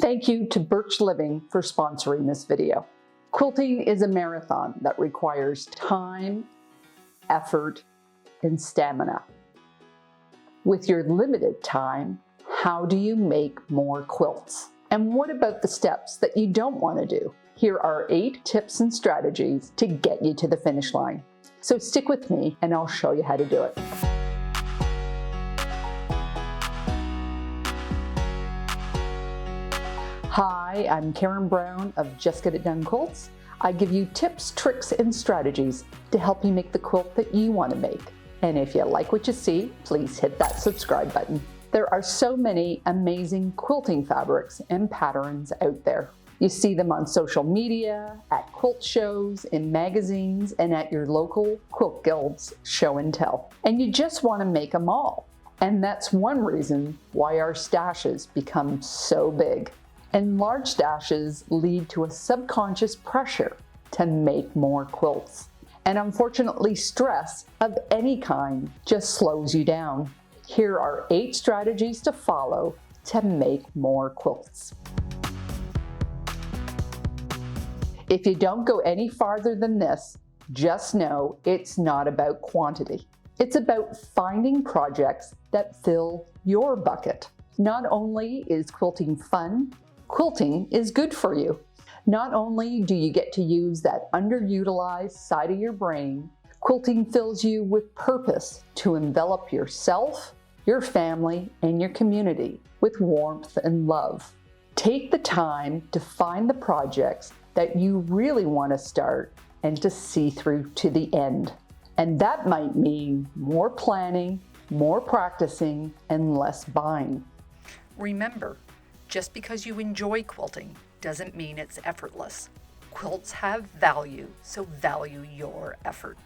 Thank you to Birch Living for sponsoring this video. Quilting is a marathon that requires time, effort, and stamina. With your limited time, how do you make more quilts? And what about the steps that you don't want to do? Here are 8 tips and strategies to get you to the finish line. So stick with me and I'll show you how to do it. Hi, I'm Karen Brown of Just Get It Done Quilts. I give you tips, tricks, and strategies to help you make the quilt that you want to make. And if you like what you see, please hit that subscribe button. There are so many amazing quilting fabrics and patterns out there. You see them on social media, at quilt shows, in magazines, and at your local quilt guild's show and tell. And you just want to make them all. And that's one reason why our stashes become so big. And large stashes lead to a subconscious pressure to make more quilts. And unfortunately, stress of any kind just slows you down. Here are 8 strategies to follow to make more quilts. If you don't go any farther than this, just know it's not about quantity. It's about finding projects that fill your bucket. Not only is quilting fun, quilting is good for you. Not only do you get to use that underutilized side of your brain, quilting fills you with purpose to envelop yourself, your family, and your community with warmth and love. Take the time to find the projects that you really want to start and to see through to the end. And that might mean more planning, more practicing, and less buying. Remember, just because you enjoy quilting doesn't mean it's effortless. Quilts have value, so value your effort.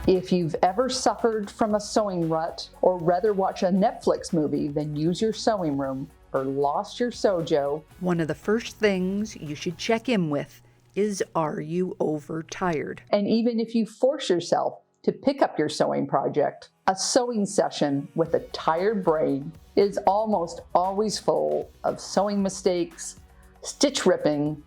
If you've ever suffered from a sewing rut, or rather watch a Netflix movie than use your sewing room, or lost your SEWJO, one of the first things you should check in with is, are you overtired? And even if you force yourself to pick up your sewing project, a sewing session with a tired brain is almost always full of sewing mistakes, stitch ripping,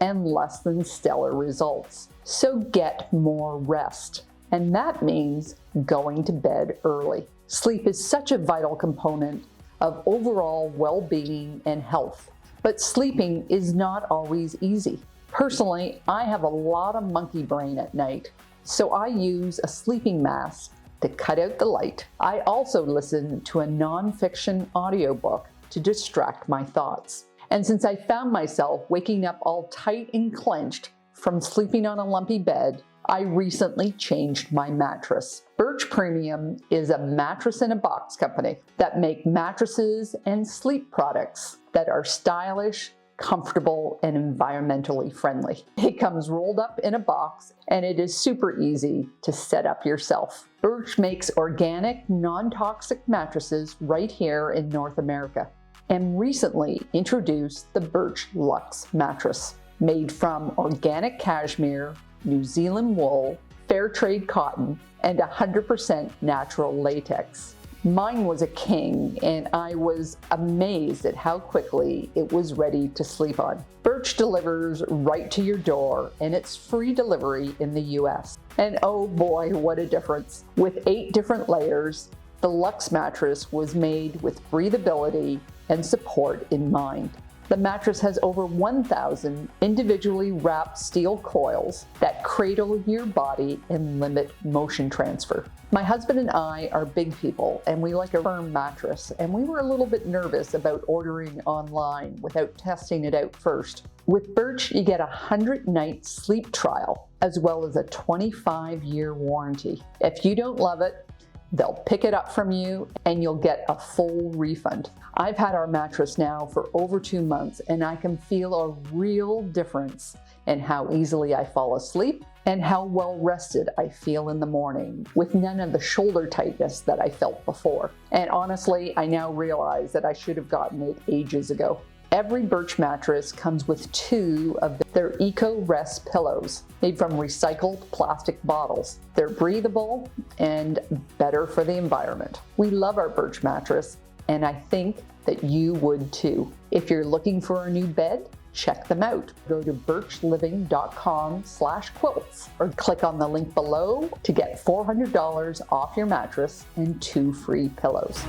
and less than stellar results. So get more rest. And that means going to bed early. Sleep is such a vital component of overall well-being and health. But sleeping is not always easy. Personally, I have a lot of monkey brain at night, so I use a sleeping mask to cut out the light. I also listen to a nonfiction audiobook to distract my thoughts. And since I found myself waking up all tight and clenched from sleeping on a lumpy bed, I recently changed my mattress. Birch Premium is a mattress in a box company that make mattresses and sleep products that are stylish, comfortable, and environmentally friendly. It comes rolled up in a box and it is super easy to set up yourself. Birch makes organic, non-toxic mattresses right here in North America and recently introduced the Birch Luxe mattress, made from organic cashmere, New Zealand wool, fair trade cotton, and 100% natural latex. Mine was a king, and I was amazed at how quickly it was ready to sleep on. Birch delivers right to your door, and it's free delivery in the US. And oh boy, what a difference. With 8 different layers, the Luxe mattress was made with breathability and support in mind. The mattress has over 1,000 individually wrapped steel coils that cradle your body and limit motion transfer. My husband and I are big people and we like a firm mattress, and we were a little bit nervous about ordering online without testing it out first. With Birch, you get a 100-night sleep trial as well as a 25-year warranty. If you don't love it, they'll pick it up from you and you'll get a full refund. I've had our mattress now for over 2 months and I can feel a real difference in how easily I fall asleep and how well rested I feel in the morning, with none of the shoulder tightness that I felt before. And honestly, I now realize that I should have gotten it ages ago. Every Birch mattress comes with 2 of their Eco Rest pillows made from recycled plastic bottles. They're breathable and better for the environment. We love our Birch mattress and I think that you would too. If you're looking for a new bed, check them out. Go to birchliving.com/quilts or click on the link below to get $400 off your mattress and 2 free pillows.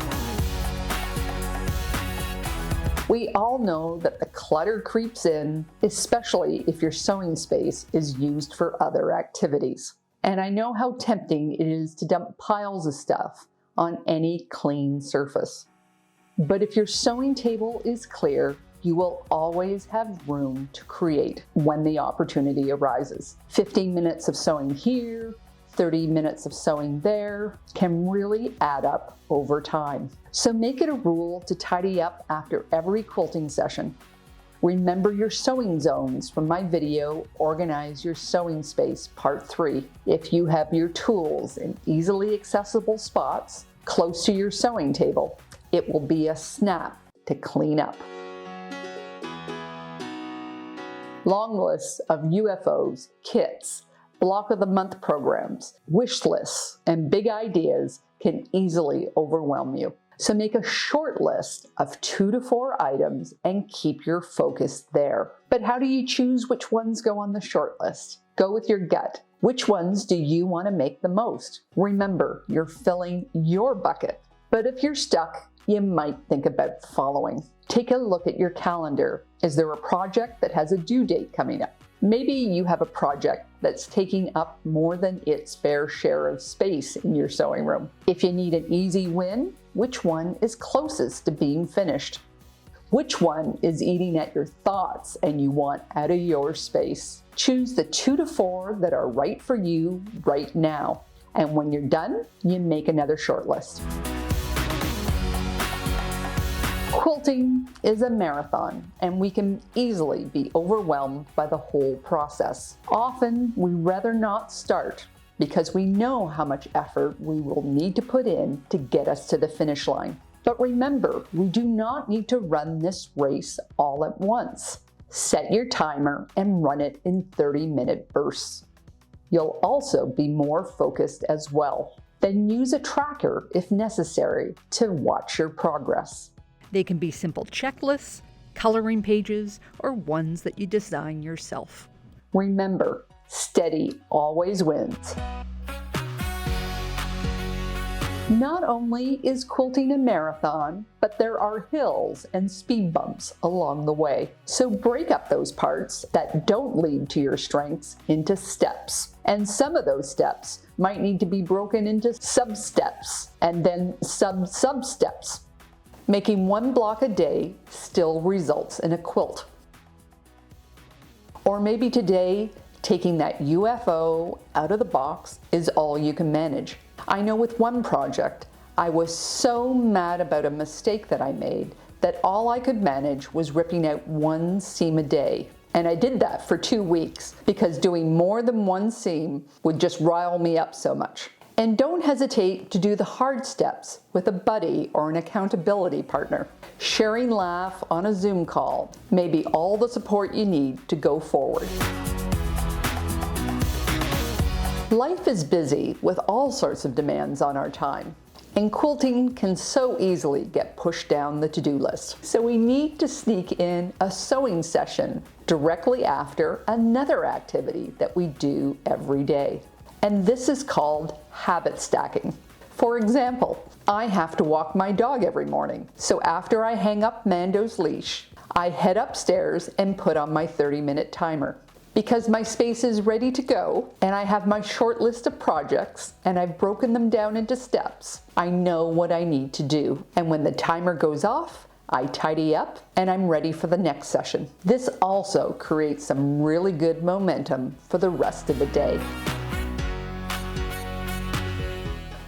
We all know that the clutter creeps in, especially if your sewing space is used for other activities. And I know how tempting it is to dump piles of stuff on any clean surface. But if your sewing table is clear, you will always have room to create when the opportunity arises. 15 minutes of sewing here, 30 minutes of sewing there can really add up over time. So make it a rule to tidy up after every quilting session. Remember your sewing zones from my video, Organize Your Sewing Space Part 3. If you have your tools in easily accessible spots close to your sewing table, it will be a snap to clean up. Long lists of UFOs, kits, block of the month programs, wish lists, and big ideas can easily overwhelm you. So make a short list of 2 to 4 items and keep your focus there. But how do you choose which ones go on the short list? Go with your gut. Which ones do you want to make the most? Remember, you're filling your bucket. But if you're stuck, you might think about the following. Take a look at your calendar. Is there a project that has a due date coming up? Maybe you have a project that's taking up more than its fair share of space in your sewing room. If you need an easy win, which one is closest to being finished? Which one is eating at your thoughts and you want out of your space? Choose the 2 to 4 that are right for you right now. And when you're done, you make another short list. Quilting is a marathon, and we can easily be overwhelmed by the whole process. Often, we rather not start because we know how much effort we will need to put in to get us to the finish line. But remember, we do not need to run this race all at once. Set your timer and run it in 30-minute bursts. You'll also be more focused as well. Then use a tracker if necessary to watch your progress. They can be simple checklists, coloring pages, or ones that you design yourself. Remember, steady always wins. Not only is quilting a marathon, but there are hills and speed bumps along the way. So break up those parts that don't lead to your strengths into steps. And some of those steps might need to be broken into sub-steps and then sub-sub-steps. Making 1 block a day still results in a quilt. Or maybe today, taking that UFO out of the box is all you can manage. I know with one project, I was so mad about a mistake that I made that all I could manage was ripping out 1 seam a day. And I did that for 2 weeks because doing more than 1 seam would just rile me up so much. And don't hesitate to do the hard steps with a buddy or an accountability partner. Sharing laugh on a Zoom call may be all the support you need to go forward. Life is busy with all sorts of demands on our time, and quilting can so easily get pushed down the to-do list. So we need to sneak in a sewing session directly after another activity that we do every day. And this is called habit stacking. For example, I have to walk my dog every morning. So after I hang up Mando's leash, I head upstairs and put on my 30-minute timer. Because my space is ready to go and I have my short list of projects and I've broken them down into steps, I know what I need to do. And when the timer goes off, I tidy up and I'm ready for the next session. This also creates some really good momentum for the rest of the day.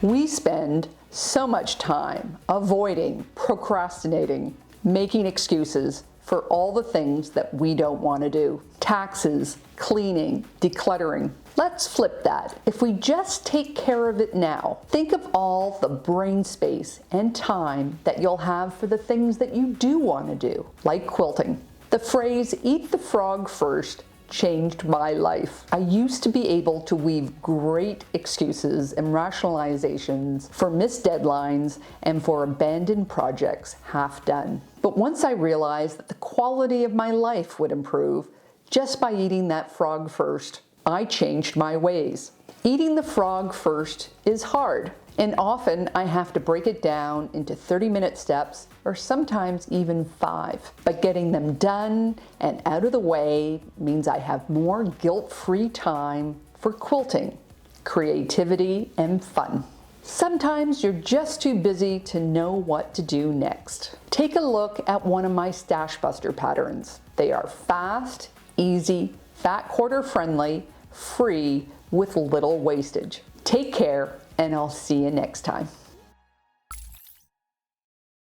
We spend so much time avoiding, procrastinating, making excuses for all the things that we don't want to do. Taxes, cleaning, decluttering. Let's flip that. If we just take care of it now, think of all the brain space and time that you'll have for the things that you do want to do, like quilting. The phrase, "eat the frog first, changed my life. I used to be able to weave great excuses and rationalizations for missed deadlines and for abandoned projects half done. But once I realized that the quality of my life would improve just by eating that frog first, I changed my ways. Eating the frog first is hard, and often I have to break it down into 30-minute steps or sometimes even 5. But getting them done and out of the way means I have more guilt-free time for quilting, creativity, and fun. Sometimes you're just too busy to know what to do next. Take a look at one of my STASHBUSTER patterns. They are fast, easy, fat quarter friendly, free, with little wastage. Take care, and I'll see you next time.